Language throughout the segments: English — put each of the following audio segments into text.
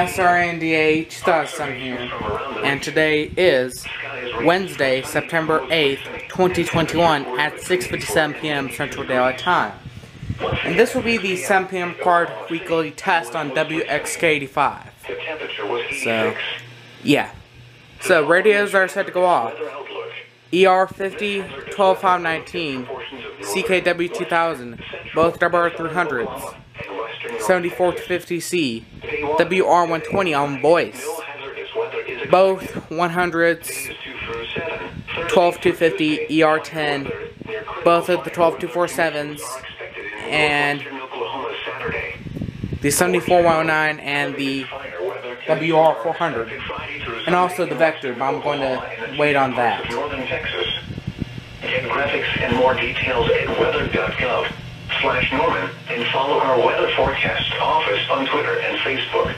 SRNDA 2000 here, and today is Wednesday, September 8th, 2021 at 6:57 p.m. Central Daylight Time. And this will be the 7 p.m. required weekly test on WXK85. So, yeah. So, radios are set to go off. ER50, 12519, CKW 2000, both WR300s. 74-50C, WR120 on voice. Both 100s, 12-250, ER10, both of the 12-247s, and the 74-109 and the WR400. And also the Vector, but I'm going to wait on that. Get graphics and more details at weather.gov/Norman and follow our weather forecast office on Twitter and Facebook.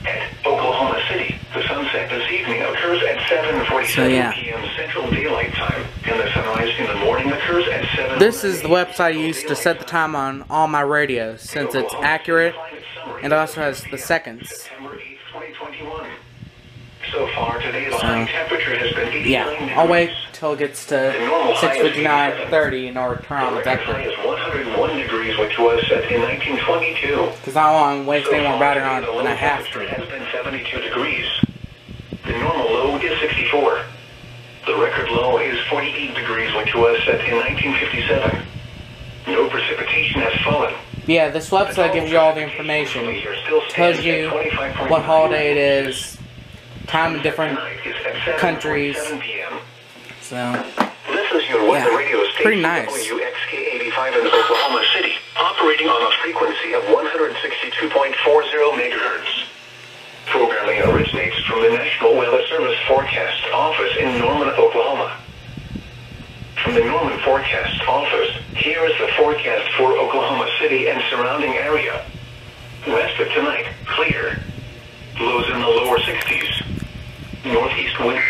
At Oklahoma City, the sunset this evening occurs at 7:47 p.m. Central Daylight Time, and the sunrise in the morning occurs at 7. This is the website I use to set the time on all my radios, since it's accurate and also has the seconds. September 8th, 2021. So far, today's high temperature has been 89 degrees. I'll wait till it gets to 6:59:30 in order to turn on the Vector. The record high is 101 degrees, which was set in 1922. Because I don't want to waste any more battery on it than I have to. The has been 72 degrees. The normal low is 64. The record low is 48 degrees, which was set in 1957. No precipitation has fallen. Yeah, this website gives you all the information. Tells you what holiday it is, time in different countries. So, this is your weather radio station, pretty nice. WXK85 in Oklahoma City, operating on a frequency of 162.40 megahertz. Programming originates from the National Weather Service Forecast Office in Norman, Oklahoma. From the Norman Forecast Office, here is the forecast for Oklahoma City and surrounding area. West of tonight, clear. Lows in the lower 60s. Northeast wind.